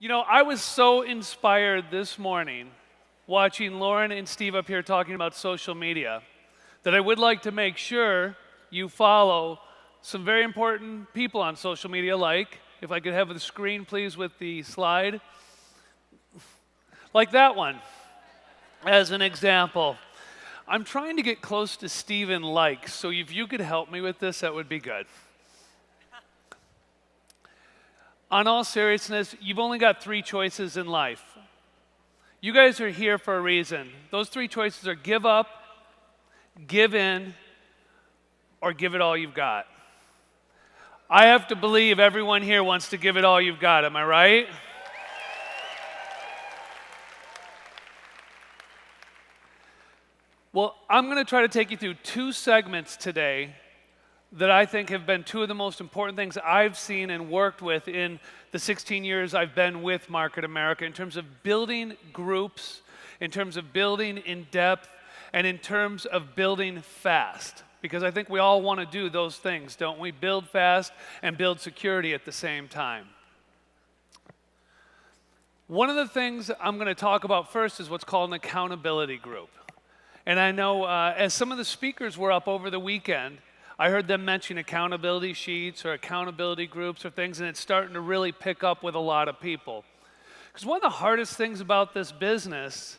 You know, I was so inspired this morning watching Lauren and Steve up here talking about social media that I would like to make sure you follow some very important people on social media, like, if I could have the screen please with the slide, like that one as an example. I'm trying to get close to Steven likes, so if you could help me with this, that would be good. On all seriousness, you've only got three choices in life. You guys are here for a reason. Those three choices are give up, give in, or give it all you've got. I have to believe everyone here wants to give it all you've got, am I right? Well, I'm going to try to take you through two segments today that I think have been two of the most important things I've seen and worked with in the 16 years I've been with Market America in terms of building groups, in terms of building in depth, and in terms of building fast. Because I think we all want to do those things, don't we? Build fast and build security at the same time. One of the things I'm going to talk about first is what's called an accountability group. And I know as some of the speakers were up over the weekend, I heard them mention accountability sheets or accountability groups or things, and it's starting to really pick up with a lot of people. Because one of the hardest things about this business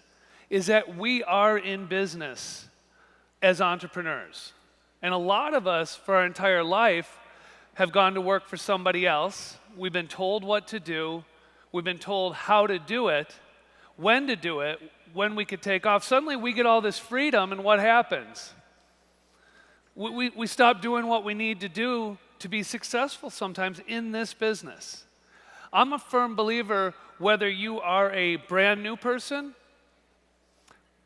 is that we are in business as entrepreneurs. And a lot of us, for our entire life, have gone to work for somebody else. We've been told what to do. We've been told how to do it, when to do it, when we could take off. Suddenly we get all this freedom, and what happens? We stop doing what we need to do to be successful sometimes in this business. I'm a firm believer whether you are a brand new person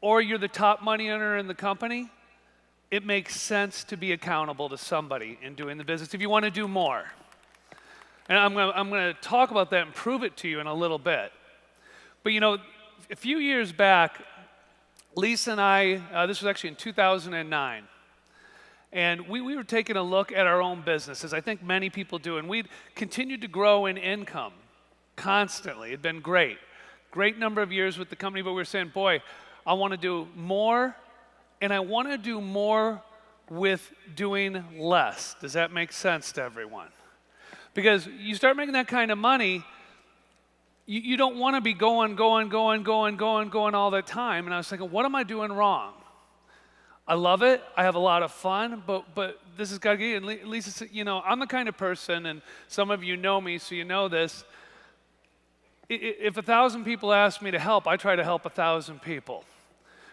or you're the top money earner in the company, it makes sense to be accountable to somebody in doing the business if you want to do more. And I'm going to talk about that and prove it to you in a little bit. But you know, a few years back, Lisa and I, this was actually in 2009, and we were taking a look at our own business, as I think many people do, and we'd continued to grow in income constantly. It'd been great. Great number of years with the company, but we were saying, boy, I want to do more, and I want to do more with doing less. Does that make sense to everyone? Because you start making that kind of money, you don't want to be going all the time. And I was thinking, what am I doing wrong? I love it. I have a lot of fun, but this has got to get. And Lisa said, you know, I'm the kind of person, and some of you know me, so you know this. If 1,000 people ask me to help, I try to help 1,000 people.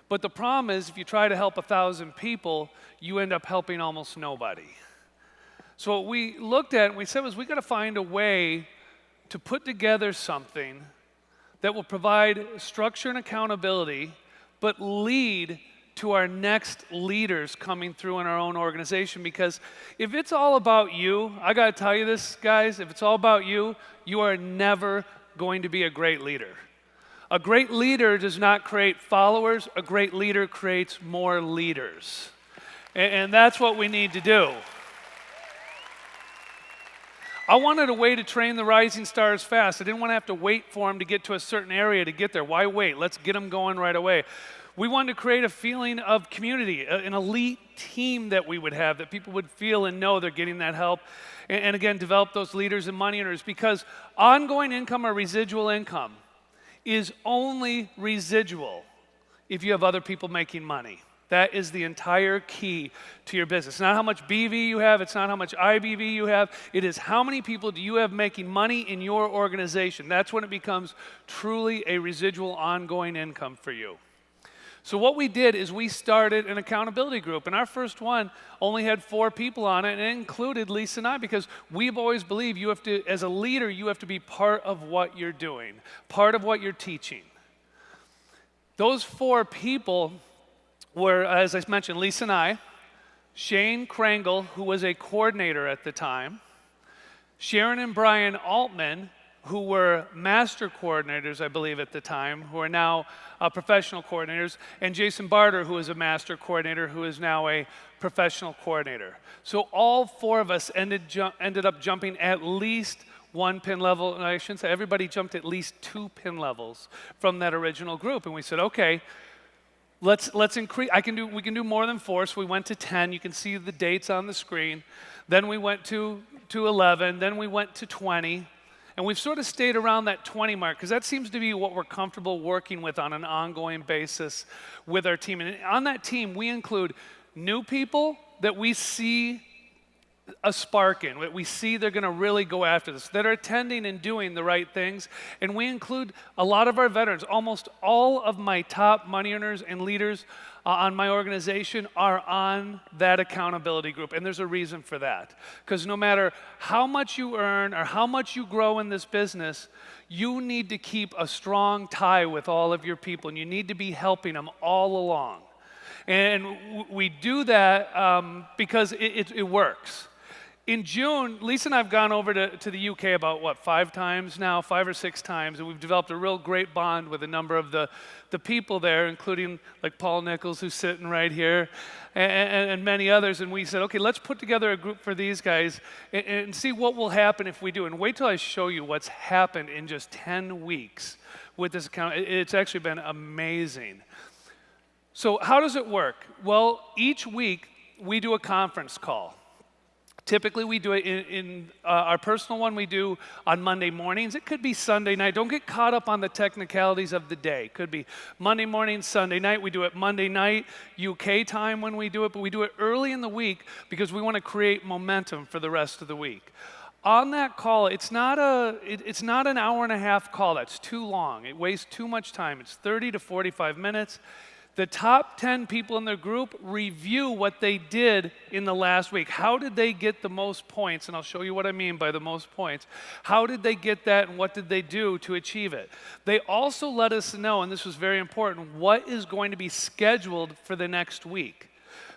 But the problem is, if you try to help 1,000 people, you end up helping almost nobody. So what we looked at and we said was, we got to find a way to put together something that will provide structure and accountability, but lead to our next leaders coming through in our own organization. Because if it's all about you, I got to tell you this, guys, if it's all about you, you are never going to be a great leader. A great leader does not create followers. A great leader creates more leaders. And that's what we need to do. I wanted a way to train the rising stars fast. I didn't want to have to wait for them to get to a certain area to get there. Why wait? Let's get them going right away. We wanted to create a feeling of community, an elite team that we would have, that people would feel and know they're getting that help. And again, develop those leaders and money earners, because ongoing income or residual income is only residual if you have other people making money. That is the entire key to your business. It's not how much BV you have, it's not how much IBV you have, it is how many people do you have making money in your organization. That's when it becomes truly a residual ongoing income for you. So what we did is we started an accountability group, and our first one only had 4 people on it, and it included Lisa and I, because we've always believed you have to, as a leader, you have to be part of what you're doing, part of what you're teaching. Those 4 people were, as I mentioned, Lisa and I, Shane Krangle, who was a coordinator at the time, Sharon and Brian Altman, who were master coordinators, I believe, at the time, who are now professional coordinators, and Jason Barter, who is a master coordinator, who is now a professional coordinator. So all 4 of us ended up jumping at least one pin level, and I shouldn't say everybody jumped at least 2 pin levels from that original group. And we said, okay, let's increase. We can do more than 4, so we went to 10. You can see the dates on the screen. Then we went to 11. Then we went to 20. And we've sort of stayed around that 20 mark because that seems to be what we're comfortable working with on an ongoing basis with our team. And on that team, we include new people that we see a spark in, that we see they're going to really go after this, that are attending and doing the right things. And we include a lot of our veterans. Almost all of my top money earners and leaders on my organization are on that accountability group. And there's a reason for that. Because no matter how much you earn or how much you grow in this business, you need to keep a strong tie with all of your people, and you need to be helping them all along. And we do that because it works. In June, Lisa and I have gone over to the UK about, 5 times now, 5 or 6 times, and we've developed a real great bond with a number of the people there, including like Paul Nichols, who's sitting right here, and many others. And we said, okay, let's put together a group for these guys and see what will happen if we do. And wait till I show you what's happened in just 10 weeks with this account. It's actually been amazing. So how does it work? Well, each week we do a conference call. Typically, we do it in our personal one we do on Monday mornings. It could be Sunday night. Don't get caught up on the technicalities of the day. It could be Monday morning, Sunday night. We do it Monday night, UK time when we do it, but we do it early in the week because we want to create momentum for the rest of the week. On that call, it's not an hour and a half call. That's too long. It wastes too much time. It's 30 to 45 minutes. The top 10 people in their group review what they did in the last week. How did they get the most points? And I'll show you what I mean by the most points. How did they get that, and what did they do to achieve it? They also let us know, and this was very important, what is going to be scheduled for the next week.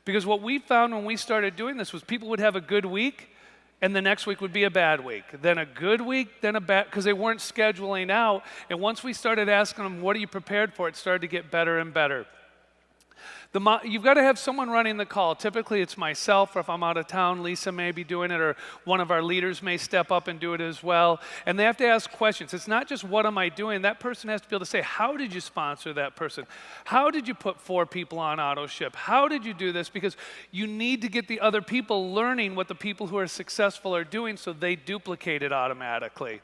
Because what we found when we started doing this was people would have a good week, and the next week would be a bad week. Then a good week, then a bad, because they weren't scheduling out. And once we started asking them, what are you prepared for? It started to get better and better. You've got to have someone running the call. Typically, it's myself, or if I'm out of town, Lisa may be doing it, or one of our leaders may step up and do it as well. And they have to ask questions. It's not just, what am I doing? That person has to be able to say, how did you sponsor that person? How did you put 4 people on auto ship? How did you do this? Because you need to get the other people learning what the people who are successful are doing so they duplicate it automatically.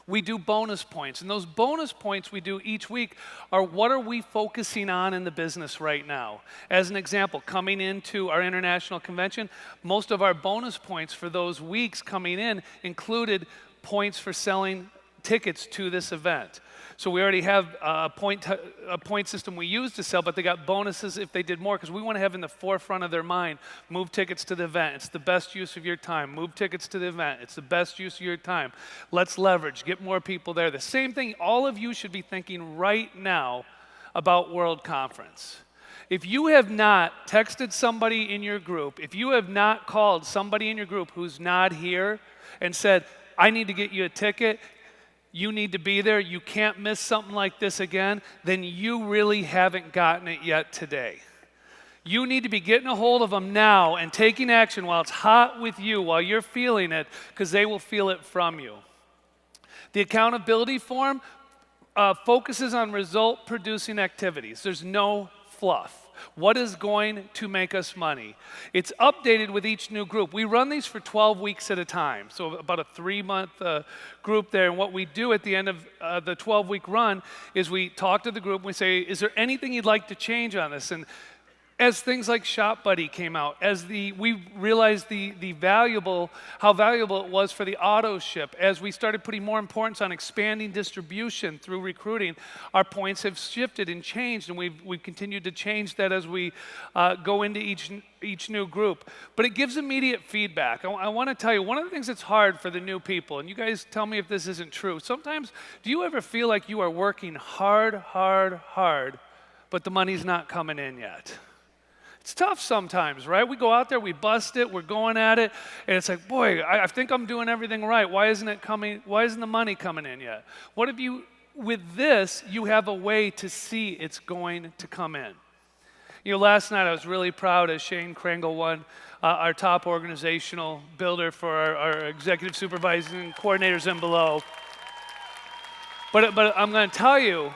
We do bonus points, and those bonus points we do each week are what are we focusing on in the business right now. As an example, coming into our international convention, most of our bonus points for those weeks coming in included points for selling tickets to this event. So we already have a point system we use to sell, but they got bonuses if they did more, because we want to have in the forefront of their mind, move tickets to the event. It's the best use of your time. Move tickets to the event. It's the best use of your time. Let's leverage. Get more people there. The same thing all of you should be thinking right now about World Conference. If you have not texted somebody in your group, if you have not called somebody in your group who's not here and said, I need to get you a ticket, you need to be there, you can't miss something like this again, then you really haven't gotten it yet today. You need to be getting a hold of them now and taking action while it's hot with you, while you're feeling it, because they will feel it from you. The accountability form focuses on result-producing activities. There's no fluff. What is going to make us money? It's updated with each new group. We run these for 12 weeks at a time, so about a 3-month group there. And what we do at the end of the 12-week run is we talk to the group and we say, is there anything you'd like to change on this? And as things like Shop Buddy came out, we realized how valuable it was for the auto ship, as we started putting more importance on expanding distribution through recruiting, our points have shifted and changed, and we've continued to change that as we go into each new group. But it gives immediate feedback. I want to tell you, one of the things that's hard for the new people, and you guys tell me if this isn't true, sometimes do you ever feel like you are working hard, but the money's not coming in yet? It's tough sometimes, right? We go out there, we bust it, we're going at it, and it's like, boy, I think I'm doing everything right. Why isn't the money coming in yet? What if with this, you have a way to see it's going to come in? Last night I was really proud as Shane Kringle won our top organizational builder for our executive supervising coordinators and below. But I'm going to tell you,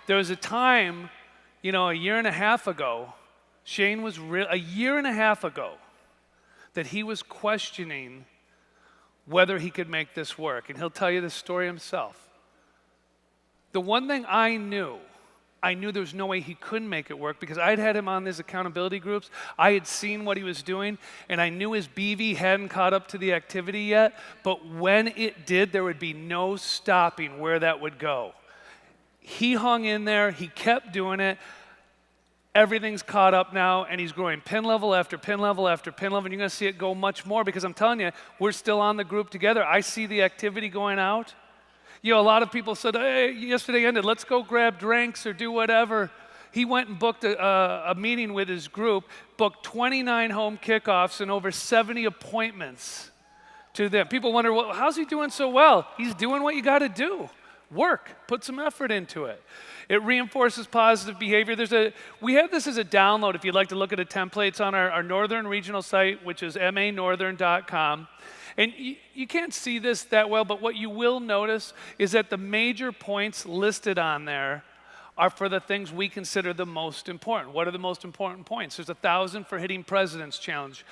there was a time, a year and a half ago, Shane was a year and a half ago, that he was questioning whether he could make this work. And he'll tell you this story himself. The one thing I knew there was no way he couldn't make it work because I'd had him on these accountability groups. I had seen what he was doing, and I knew his BV hadn't caught up to the activity yet. But when it did, there would be no stopping where that would go. He hung in there. He kept doing it. Everything's caught up now, and he's growing pin level after pin level after pin level, and you're going to see it go much more because I'm telling you, we're still on the group together. I see the activity going out. A lot of people said, hey, yesterday ended, let's go grab drinks or do whatever. He went and booked a meeting with his group, booked 29 home kickoffs and over 70 appointments to them. People wonder, well, how's he doing so well? He's doing what you got to do. Work, put some effort into it. It reinforces positive behavior. We have this as a download if you'd like to look at a template. It's on our Northern regional site, which is manorthern.com. And you can't see this that well, but what you will notice is that the major points listed on there are for the things we consider the most important. What are the most important points? There's 1,000 for hitting President's Challenge.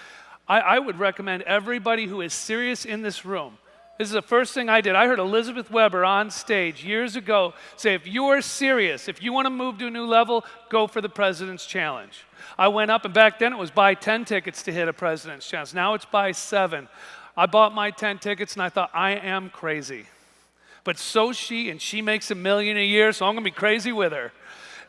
I would recommend everybody who is serious in this room. This is the first thing I did. I heard Elizabeth Weber on stage years ago say, if you are serious, if you want to move to a new level, go for the President's Challenge. I went up, and back then it was buy 10 tickets to hit a President's Challenge. Now it's buy 7. I bought my 10 tickets, and I thought, I am crazy. But so she, and she makes $1 million a year, so I'm going to be crazy with her.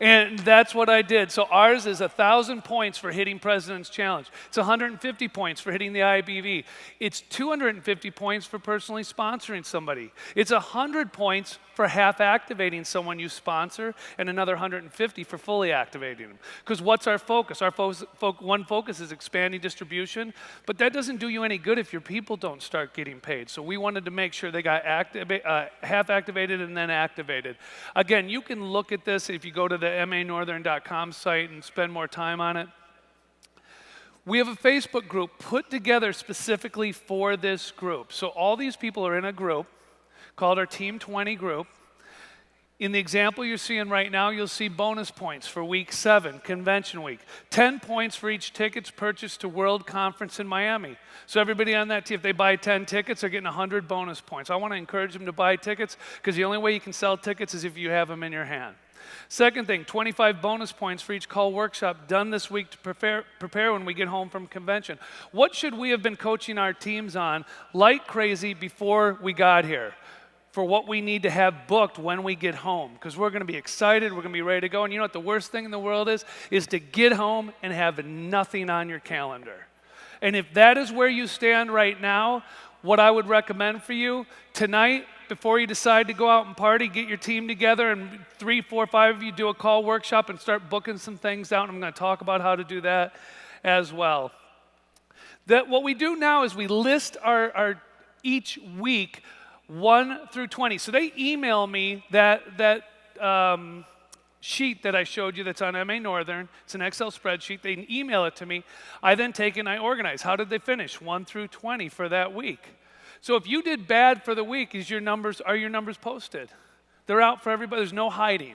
And that's what I did. So ours is 1,000 points for hitting President's Challenge. It's 150 points for hitting the IBV. It's 250 points for personally sponsoring somebody. It's 100 points for half activating someone you sponsor, and another 150 for fully activating them. Because what's our focus? Our one focus is expanding distribution, but that doesn't do you any good if your people don't start getting paid. So we wanted to make sure they got half activated and then activated. Again, you can look at this if you go to the manorthern.com site and spend more time on it. We have a Facebook group put together specifically for this group. So all these people are in a group called our Team 20 group. In the example you're seeing right now, you'll see bonus points for week 7, convention week. 10 points for each tickets purchased to World Conference in Miami. So everybody on that team, if they buy 10 tickets, they're getting 100 bonus points. I want to encourage them to buy tickets because the only way you can sell tickets is if you have them in your hand. Second thing, 25 bonus points for each call workshop done this week to prepare when we get home from convention. What should we have been coaching our teams on like crazy before we got here? For what we need to have booked when we get home, because we're going to be excited, we're going to be ready to go. And you know what the worst thing in the world is to get home and have nothing on your calendar. And if that is where you stand right now, what I would recommend for you tonight, before you decide to go out and party, get your team together, and 3, 4, 5 of you do a call workshop and start booking some things out. And I'm going to talk about how to do that as well. What we do now is we list our each week 1 through 20. So they email me that sheet that I showed you that's on MA Northern. It's an Excel spreadsheet. They email it to me. I then take and I organize. How did they finish? 1 through 20 for that week. So if you did bad for the week, are your numbers posted? They're out for everybody. There's no hiding.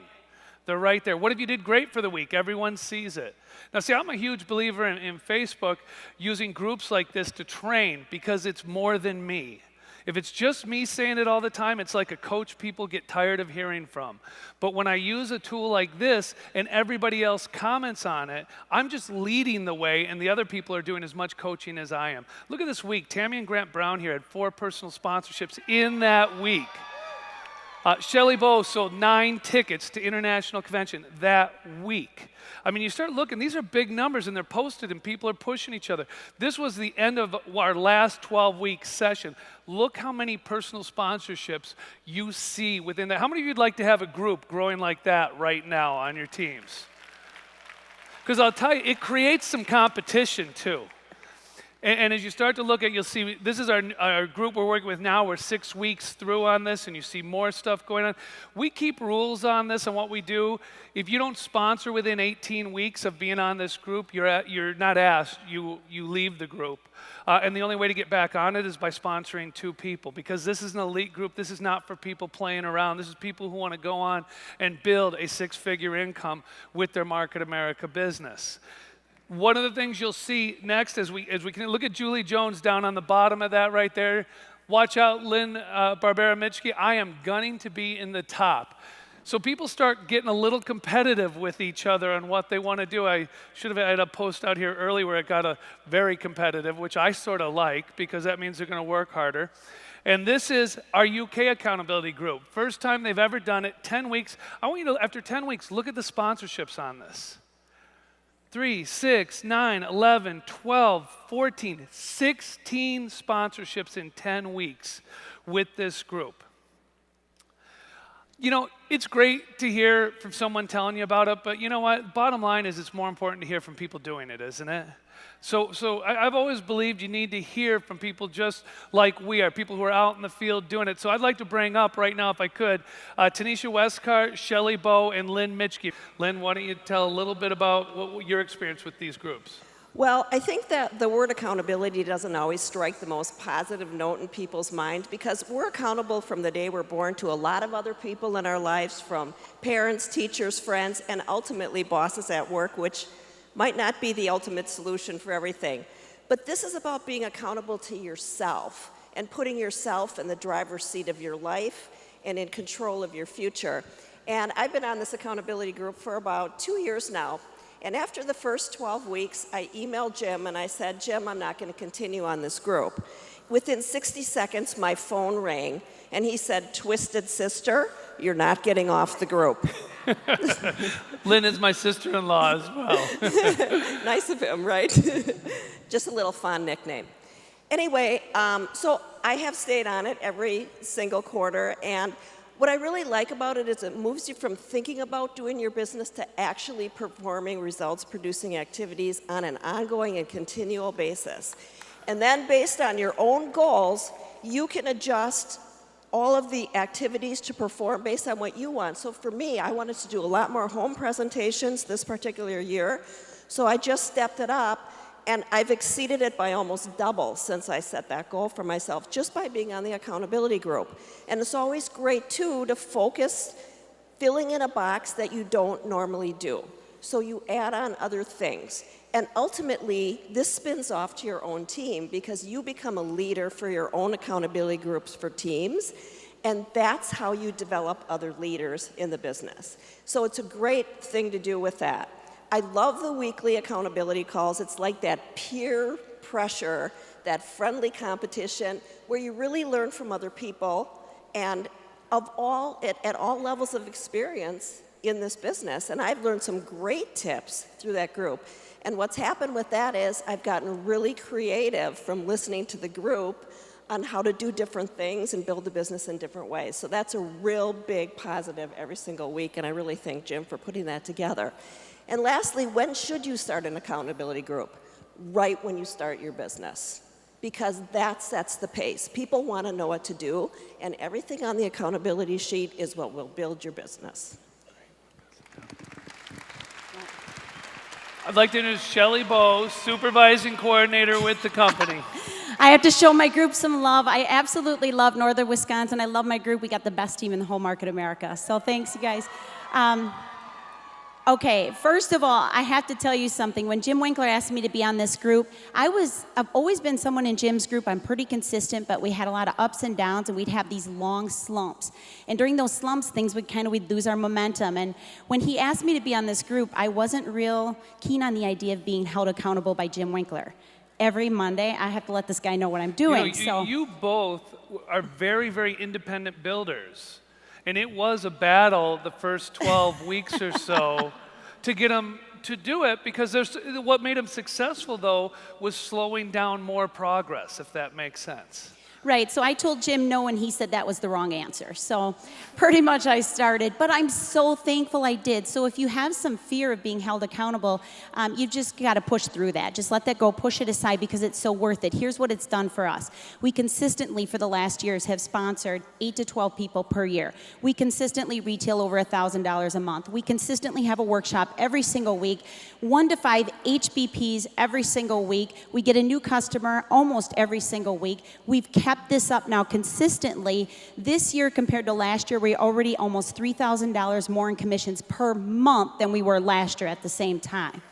They're right there. What if you did great for the week? Everyone sees it. Now, see, I'm a huge believer in Facebook using groups like this to train because it's more than me. If it's just me saying it all the time, it's like a coach people get tired of hearing from. But when I use a tool like this and everybody else comments on it, I'm just leading the way and the other people are doing as much coaching as I am. Look at this week. Tammy and Grant Brown here had 4 personal sponsorships in that week. Shelley Bowe sold 9 tickets to International Convention that week. I mean, you start looking, these are big numbers and they're posted and people are pushing each other. This was the end of our last 12-week session. Look how many personal sponsorships you see within that. How many of you would like to have a group growing like that right now on your teams? Because I'll tell you, it creates some competition too. And as you start to look at, you'll see this is our group we're working with now. We're 6 weeks through on this, and you see more stuff going on. We keep rules on this and what we do. If you don't sponsor within 18 weeks of being on this group, you're not asked. You leave the group. And the only way to get back on it is by sponsoring 2 people, because this is an elite group. This is not for people playing around. This is people who want to go on and build a 6-figure income with their Market America business. One of the things you'll see next as we can look at Julie Jones down on the bottom of that right there. Watch out, Lynn Barbera-Mitschke. I am gunning to be in the top. So people start getting a little competitive with each other on what they want to do. I should have had a post out here early where it got a very competitive, which I sort of like because that means they're going to work harder. And this is our UK accountability group. First time they've ever done it, 10 weeks. I want you to, after 10 weeks, look at the sponsorships on this. 3, 6, 9, 11, 12, 14, 16 sponsorships in 10 weeks with this group. You know, it's great to hear from someone telling you about it, but you know what? Bottom line is it's more important to hear from people doing it, isn't it? So I've always believed you need to hear from people just like we are, people who are out in the field doing it. So I'd like to bring up right now, if I could, Tanisha Westcart, Shelley Bowe, and Lynn Mitschke. Lynn, why don't you tell a little bit about your experience with these groups? Well, I think that the word accountability doesn't always strike the most positive note in people's mind because we're accountable from the day we're born to a lot of other people in our lives, from parents, teachers, friends, and ultimately bosses at work, which might not be the ultimate solution for everything. But this is about being accountable to yourself and putting yourself in the driver's seat of your life and in control of your future. And I've been on this accountability group for about 2 years now. And after the first 12 weeks, I emailed Jim and I said, Jim, I'm not going to continue on this group. Within 60 seconds, my phone rang and he said, Twisted Sister, you're not getting off the group. Lynn is my sister-in-law as well. Nice of him, right? Just a little fun nickname. Anyway, so I have stayed on it every single quarter, and what I really like about it is it moves you from thinking about doing your business to actually performing results-producing activities on an ongoing and continual basis. And then based on your own goals, you can adjust all of the activities to perform based on what you want. So for me, I wanted to do a lot more home presentations this particular year, so I just stepped it up, and I've exceeded it by almost double since I set that goal for myself, just by being on the accountability group. And it's always great, too, to focus filling in a box that you don't normally do. So you add on other things. And ultimately, this spins off to your own team because you become a leader for your own accountability groups for teams, and that's how you develop other leaders in the business. So it's a great thing to do with that. I love the weekly accountability calls. It's like that peer pressure, that friendly competition where you really learn from other people and at all levels of experience in this business. And I've learned some great tips through that group. And what's happened with that is I've gotten really creative from listening to the group on how to do different things and build the business in different ways. So that's a real big positive every single week, and I really thank Jim for putting that together. And lastly, when should you start an accountability group? Right when you start your business, because that sets the pace. People want to know what to do, and everything on the accountability sheet is what will build your business. I'd like to introduce Shelley Bowe, supervising coordinator with the company. I have to show my group some love. I absolutely love Northern Wisconsin. I love my group. We got the best team in the whole Market America. So thanks, you guys. Okay, first of all, I have to tell you something. When Jim Winkler asked me to be on this group, I've always been someone in Jim's group. I'm pretty consistent, but we had a lot of ups and downs, and we'd have these long slumps. And during those slumps, we'd lose our momentum. And when he asked me to be on this group, I wasn't real keen on the idea of being held accountable by Jim Winkler. Every Monday, I have to let this guy know what I'm doing. You both are very, very independent builders. And it was a battle the first 12 weeks or so to get them to do it, because what made them successful, though, was slowing down more progress, if that makes sense. Right, so I told Jim no, and he said that was the wrong answer. So pretty much I started, but I'm so thankful I did. So if you have some fear of being held accountable, you've just got to push through that. Just let that go, push it aside because it's so worth it. Here's what it's done for us. We consistently, for the last years, have sponsored 8 to 12 people per year. We consistently retail over $1,000 a month. We consistently have a workshop every single week, 1 to 5 HBPs every single week. We get a new customer almost every single week. We've kept this up now consistently. This year compared to last year, we're already almost $3,000 more in commissions per month than we were last year at the same time.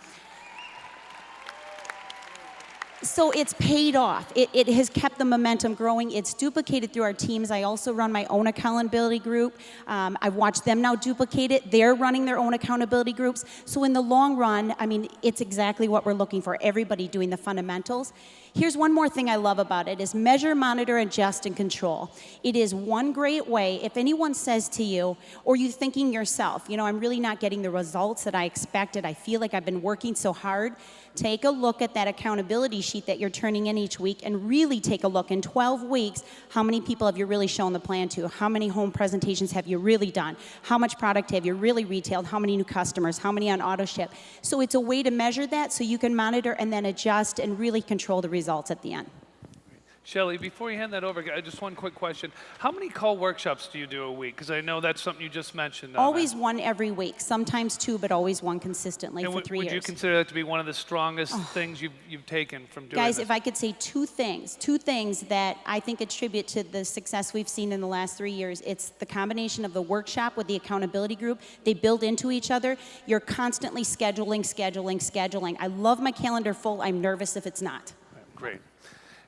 So it's paid off. It has kept the momentum growing. It's duplicated through our teams. I also run my own accountability group. I've watched them now duplicate it. They're running their own accountability groups. So in the long run, I mean, it's exactly what we're looking for, everybody doing the fundamentals. Here's one more thing I love about it is measure, monitor, adjust, and control. It is one great way, if anyone says to you, or you're thinking yourself, you know, I'm really not getting the results that I expected, I feel like I've been working so hard, take a look at that accountability sheet that you're turning in each week and really take a look. In 12 weeks, how many people have you really shown the plan to? How many home presentations have you really done? How much product have you really retailed? How many new customers? How many on auto ship? So it's a way to measure that so you can monitor and then adjust and really control the results at the end. Shelley, before you hand that over, just one quick question. How many call workshops do you do a week? Because I know that's something you just mentioned. Always one every week, sometimes 2, but always one consistently for 3 years. Would you consider that to be one of the strongest things you've taken from doing Guys, this? if I could say two things that I think attribute to the success we've seen in the last 3 years, it's the combination of the workshop with the accountability group. They build into each other. You're constantly scheduling. I love my calendar full. I'm nervous if it's not. Great.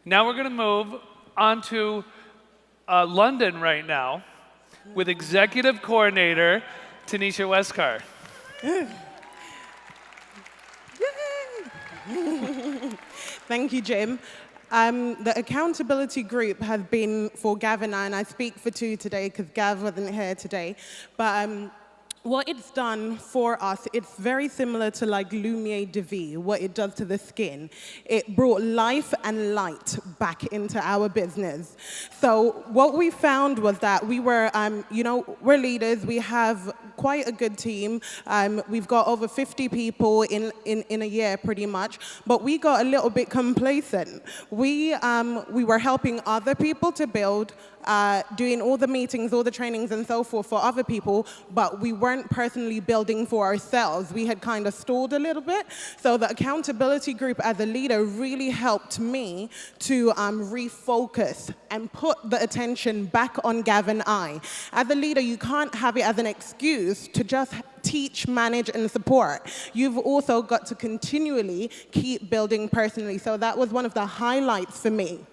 Now we're going to move on to London right now with Executive Coordinator Tanisha Westcar. Thank you, Jim. The accountability group has been for Gav and I speak for 2 today because Gav wasn't here today. But what it's done for us, it's very similar to like Lumiere de Vie, what it does to the skin. It brought life and light back into our business. So what we found was that we were, we're leaders. We have quite a good team. We've got over 50 people in a year, pretty much. But we got a little bit complacent. We were helping other people to build, doing all the meetings, all the trainings and so forth for other people, but we weren't personally building for ourselves. We had kind of stalled a little bit. So the accountability group as a leader really helped me to refocus and put the attention back on Gav and I. As a leader, you can't have it as an excuse to just teach, manage, and support. You've also got to continually keep building personally. So that was one of the highlights for me.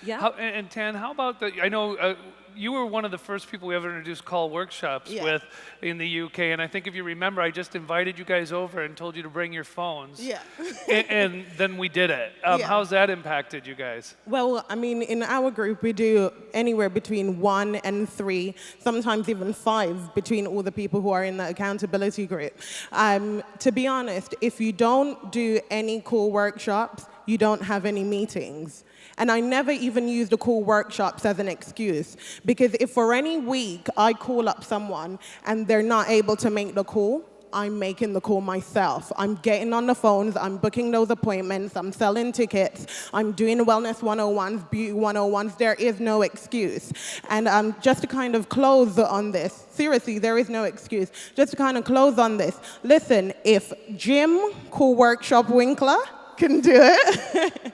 Yeah. And Tan, how about I know you were one of the first people we ever introduced call workshops with in the UK, and I think if you remember, I just invited you guys over and told you to bring your phones. Yeah. and then we did it. How's that impacted you guys? Well, I mean, in our group, we do anywhere between 1 and 3, sometimes even 5 between all the people who are in the accountability group. To be honest, if you don't do any call workshops, you don't have any meetings. And I never even use the call workshops as an excuse, because if for any week I call up someone and they're not able to make the call, I'm making the call myself. I'm getting on the phones, I'm booking those appointments, I'm selling tickets, I'm doing wellness 101s, beauty 101s. There is no excuse. And just to kind of close on this, seriously, there is no excuse. Just to kind of close on this, listen, if Jim, Call Workshop Winkler, can do it,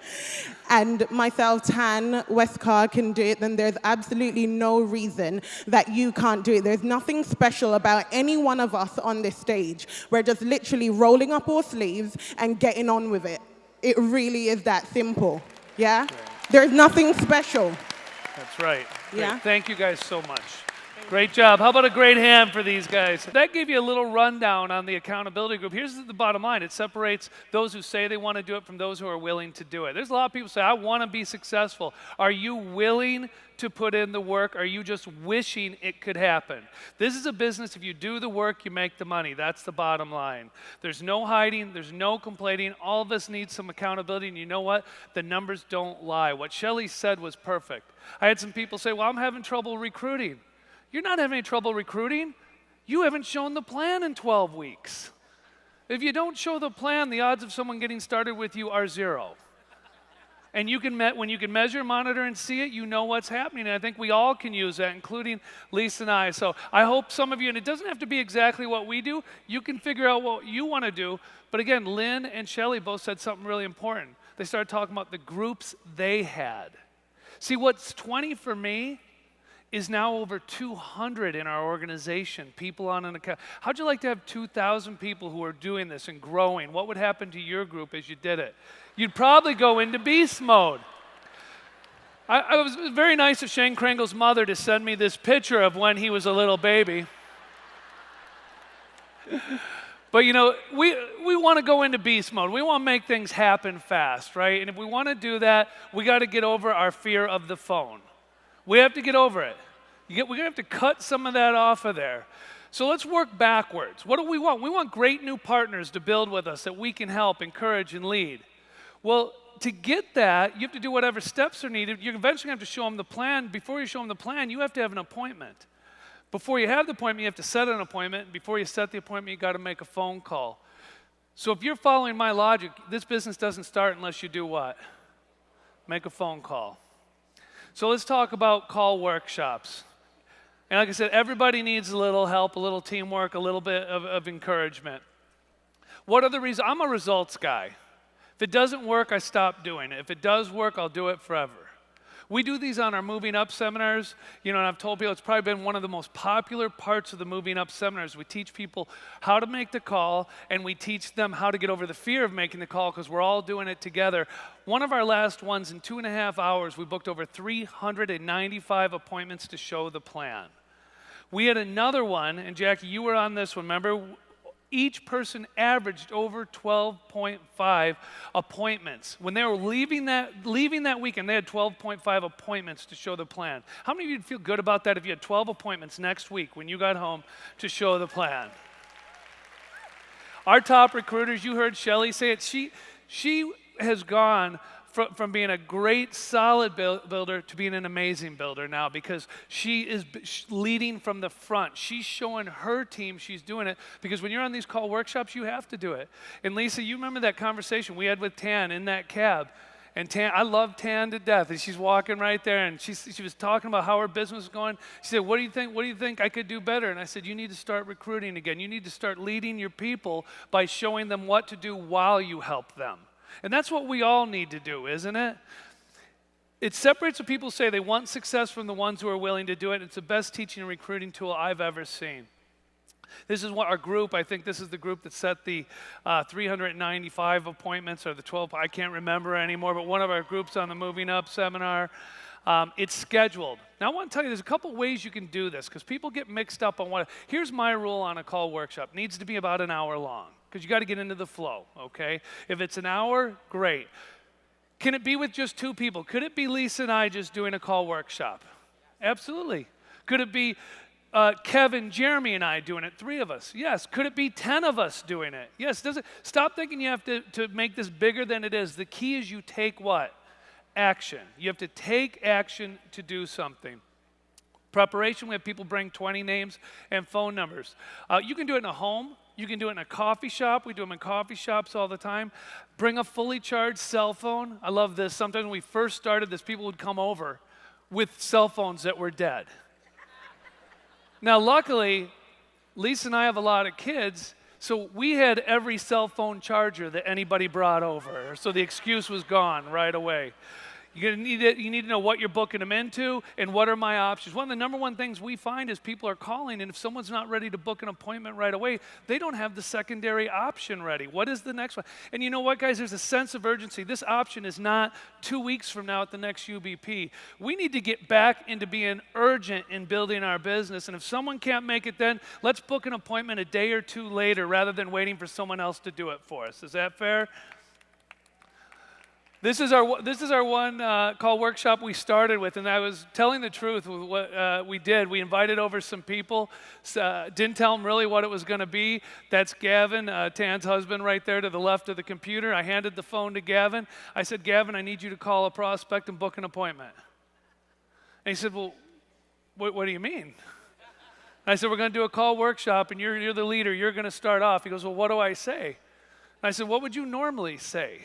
and myself, Tan Westcar, can do it, then there's absolutely no reason that you can't do it. There's nothing special about any one of us on this stage. We're just literally rolling up our sleeves and getting on with it. It really is that simple, yeah? There's nothing special. That's right. Yeah. Great. Thank you guys so much. Great job. How about a great hand for these guys? That gave you a little rundown on the accountability group. Here's the bottom line. It separates those who say they want to do it from those who are willing to do it. There's a lot of people say, I want to be successful. Are you willing to put in the work? Are you just wishing it could happen? This is a business. If you do the work, you make the money. That's the bottom line. There's no hiding. There's no complaining. All of us need some accountability. And you know what? The numbers don't lie. What Shelley said was perfect. I had some people say, well, I'm having trouble recruiting. You're not having any trouble recruiting. You haven't shown the plan in 12 weeks. If you don't show the plan, the odds of someone getting started with you are 0. And you can when you can measure, monitor, and see it, you know what's happening. And I think we all can use that, including Lisa and I. So I hope some of you, and it doesn't have to be exactly what we do, you can figure out what you want to do. But again, Lynn and Shelley both said something really important. They started talking about the groups they had. See, what's 20 for me is now over 200 in our organization, people on an account. How'd you like to have 2,000 people who are doing this and growing? What would happen to your group as you did it? You'd probably go into beast mode. It was very nice of Shane Krangle's mother to send me this picture of when he was a little baby. But you know, we want to go into beast mode. We want to make things happen fast, right? And if we want to do that, we got to get over our fear of the phone. We have to get over it. We're going to have to cut some of that off of there. So let's work backwards. What do we want? We want great new partners to build with us that we can help, encourage, and lead. Well, to get that, you have to do whatever steps are needed. You're eventually going to have to show them the plan. Before you show them the plan, you have to have an appointment. Before you have the appointment, you have to set an appointment. Before you set the appointment, you got to make a phone call. So if you're following my logic, this business doesn't start unless you do what? Make a phone call. So let's talk about call workshops. And like I said, everybody needs a little help, a little teamwork, a little bit of encouragement. What are the reasons? I'm a results guy. If it doesn't work, I stop doing it. If it does work, I'll do it forever. We do these on our Moving Up seminars. You know, and I've told people it's probably been one of the most popular parts of the Moving Up seminars. We teach people how to make the call, and we teach them how to get over the fear of making the call because we're all doing it together. One of our last ones, in 2.5 hours, we booked over 395 appointments to show the plan. We had another one, and Jackie, you were on this one, remember? Each person averaged over 12.5 appointments. When they were leaving that weekend, they had 12.5 appointments to show the plan. How many of you would feel good about that if you had 12 appointments next week when you got home to show the plan? Our top recruiters, you heard Shelley say it, she has gone from being a great, solid builder to being an amazing builder now because she is leading from the front. She's showing her team she's doing it because when you're on these call workshops, you have to do it. And Lisa, you remember that conversation we had with Tan in that cab. And Tan, I love Tan to death. And she's walking right there, and she was talking about how her business was going. She said, what do you think? What do you think I could do better? And I said, you need to start recruiting again. You need to start leading your people by showing them what to do while you help them. And that's what we all need to do, isn't it? It separates what people say they want success from the ones who are willing to do it. It's the best teaching and recruiting tool I've ever seen. This is what our group, I think this is the group that set the 395 appointments or the 12, I can't remember anymore, but one of our groups on the Moving Up seminar. It's scheduled. Now I want to tell you there's a couple ways you can do this because people get mixed up on what. Here's my rule on a call workshop. It needs to be about an hour long because you got to get into the flow, okay? If it's an hour, great. Can it be with just 2 people? Could it be Lisa and I just doing a call workshop? Absolutely. Could it be Kevin, Jeremy, and I doing it, 3 of us? Yes. Could it be 10 of us doing it? Yes. Stop thinking you have to make this bigger than it is. The key is you take what? Action. You have to take action to do something. Preparation, we have people bring 20 names and phone numbers. You can do it in a home. You can do it in a coffee shop. We do them in coffee shops all the time. Bring a fully charged cell phone. I love this. Sometimes when we first started this, people would come over with cell phones that were dead. Now, luckily, Lisa and I have a lot of kids, so we had every cell phone charger that anybody brought over. So the excuse was gone right away. You need to know what you're booking them into and what are my options. One of the number one things we find is people are calling, and if someone's not ready to book an appointment right away, they don't have the secondary option ready. What is the next one? And you know what, guys? There's a sense of urgency. This option is not 2 weeks from now at the next UBP. We need to get back into being urgent in building our business. And if someone can't make it then, let's book an appointment a day or two later rather than waiting for someone else to do it for us. Is that fair? This is our one call workshop we started with, and I was telling the truth with what we did. We invited over some people, didn't tell them really what it was going to be. That's Gavin, Tan's husband, right there to the left of the computer. I handed the phone to Gavin. I said, Gavin, I need you to call a prospect and book an appointment. And he said, well, what do you mean? And I said, we're going to do a call workshop, and you're the leader. You're going to start off. He goes, well, what do I say? And I said, what would you normally say?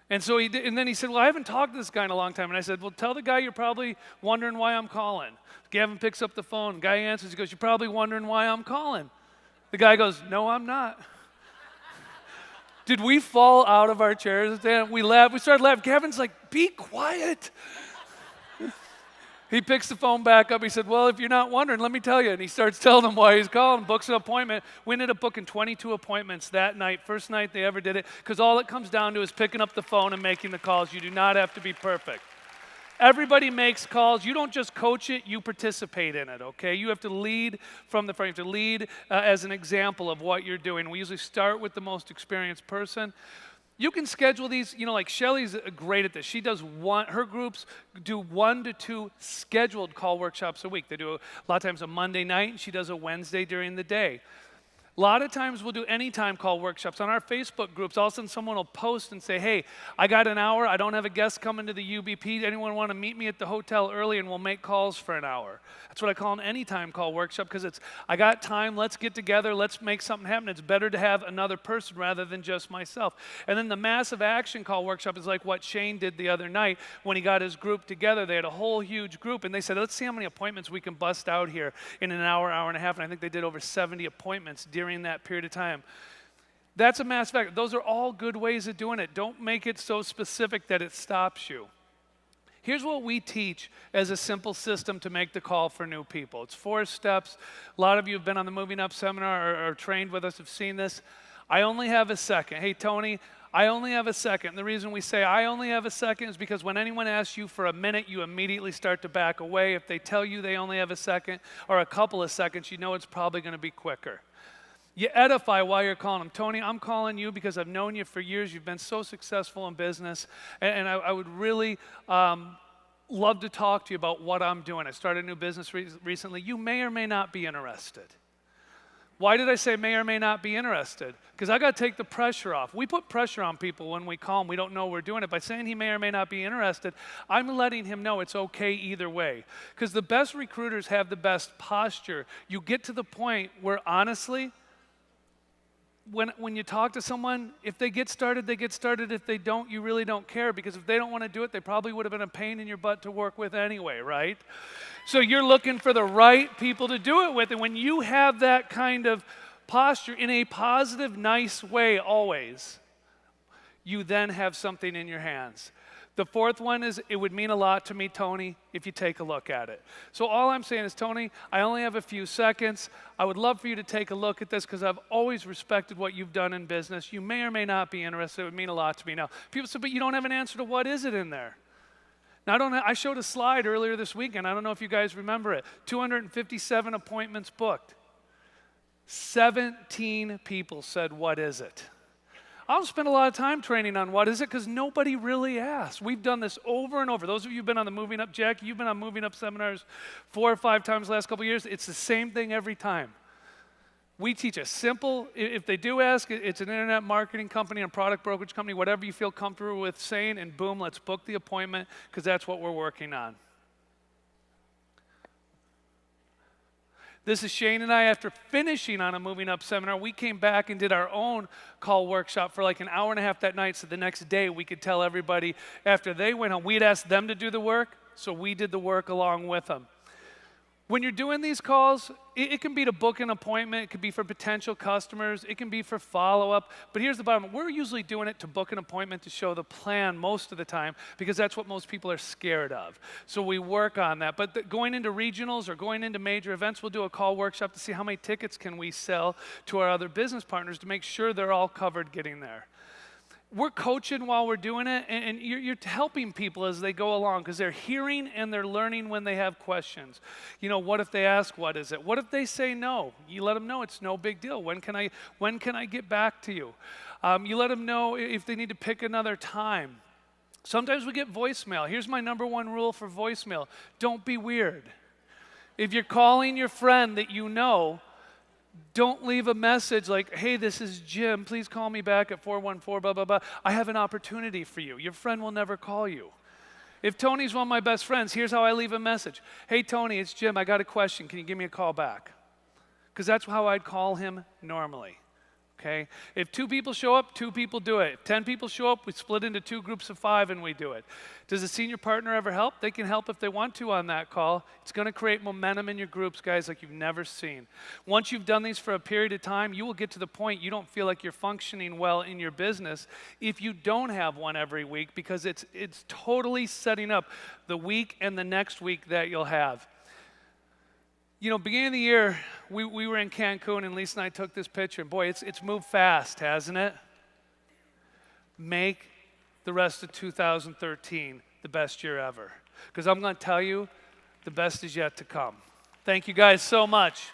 And so he did, and then he said, well, I haven't talked to this guy in a long time. And I said, well, tell the guy you're probably wondering why I'm calling. Gavin picks up the phone. Guy answers. He goes, you're probably wondering why I'm calling. The guy goes, no, I'm not. Did we fall out of our chairs? We laughed. We started laughing. Gavin's like, be quiet. He picks the phone back up. He said, well, if you're not wondering, let me tell you. And he starts telling them why he's calling, books an appointment. We ended up booking 22 appointments that night, first night they ever did it, because all it comes down to is picking up the phone and making the calls. You do not have to be perfect. Everybody makes calls. You don't just coach it, you participate in it, okay? You have to lead from the front. You have to lead as an example of what you're doing. We usually start with the most experienced person. You can schedule these, like Shelly's great at this. She does her groups do 1 to 2 scheduled call workshops a week. They do a lot of times a Monday night, and she does a Wednesday during the day. A lot of times we'll do anytime call workshops. On our Facebook groups, all of a sudden someone will post and say, hey, I got an hour. I don't have a guest coming to the UBP. Anyone want to meet me at the hotel early and we'll make calls for an hour? That's what I call an anytime call workshop because it's, I got time, let's get together, let's make something happen. It's better to have another person rather than just myself. And then the massive action call workshop is like what Shane did the other night when he got his group together. They had a whole huge group and they said, let's see how many appointments we can bust out here in an hour, hour and a half. And I think they did over 70 appointments during that period of time. That's a mass factor. Those are all good ways of doing it. Don't make it so specific that it stops you. Here's what we teach as a simple system to make the call for new people. It's 4 steps. A lot of you have been on the Moving Up seminar or trained with us, have seen this. I only have a second. Hey, Tony, I only have a second. The reason we say I only have a second is because when anyone asks you for a minute, you immediately start to back away. If they tell you they only have a second or a couple of seconds, you know it's probably going to be quicker. You edify while you're calling them. Tony, I'm calling you because I've known you for years. You've been so successful in business. And I would really love to talk to you about what I'm doing. I started a new business recently. You may or may not be interested. Why did I say may or may not be interested? Because I got to take the pressure off. We put pressure on people when we call them. We don't know we're doing it. By saying he may or may not be interested, I'm letting him know it's okay either way. Because the best recruiters have the best posture. You get to the point where honestly, when you talk to someone, if they get started, they get started. If they don't, you really don't care because if they don't want to do it, they probably would have been a pain in your butt to work with anyway, right? So you're looking for the right people to do it with. And when you have that kind of posture in a positive, nice way always, you then have something in your hands. The 4th one is, it would mean a lot to me, Tony, if you take a look at it. So all I'm saying is, Tony, I only have a few seconds. I would love for you to take a look at this because I've always respected what you've done in business. You may or may not be interested. It would mean a lot to me now. People say, but you don't have an answer to what is it in there? Now, I showed a slide earlier this weekend. I don't know if you guys remember it. 257 appointments booked. 17 people said, what is it? I don't spend a lot of time training on what is it because nobody really asks. We've done this over and over. Those of you who've been on the Moving Up, Jackie, you've been on Moving Up seminars 4 or 5 times the last couple of years. It's the same thing every time. We teach a simple, if they do ask, it's an internet marketing company, a product brokerage company, whatever you feel comfortable with saying, and boom, let's book the appointment because that's what we're working on. This is Shane and I. After finishing on a Moving Up seminar, we came back and did our own call workshop for like an hour and a half that night. So the next day we could tell everybody after they went home, we'd asked them to do the work, so we did the work along with them. When you're doing these calls, it can be to book an appointment, it could be for potential customers, it can be for follow-up, but here's the bottom. We're usually doing it to book an appointment to show the plan most of the time because that's what most people are scared of. So we work on that. But going into regionals or going into major events, we'll do a call workshop to see how many tickets can we sell to our other business partners to make sure they're all covered getting there. We're coaching while we're doing it, and you're helping people as they go along because they're hearing and they're learning when they have questions. You know, what if they ask, what is it? What if they say no? You let them know it's no big deal. When can I get back to you? You let them know if they need to pick another time. Sometimes we get voicemail. Here's my number one rule for voicemail. Don't be weird. If you're calling your friend that you know, don't leave a message like, hey, this is Jim. Please call me back at 414 blah, blah, blah. I have an opportunity for you. Your friend will never call you. If Tony's one of my best friends, here's how I leave a message. Hey, Tony, it's Jim. I got a question. Can you give me a call back? Because that's how I'd call him normally. Okay? If 2 people show up, 2 people do it. If 10 people show up, we split into 2 groups of 5 and we do it. Does a senior partner ever help? They can help if they want to on that call. It's going to create momentum in your groups, guys, like you've never seen. Once you've done these for a period of time, you will get to the point you don't feel like you're functioning well in your business if you don't have one every week because it's totally setting up the week and the next week that you'll have. You know, beginning of the year, we were in Cancun, and Lisa and I took this picture, and boy, it's moved fast, hasn't it? Make the rest of 2013 the best year ever. Because I'm going to tell you, the best is yet to come. Thank you guys so much.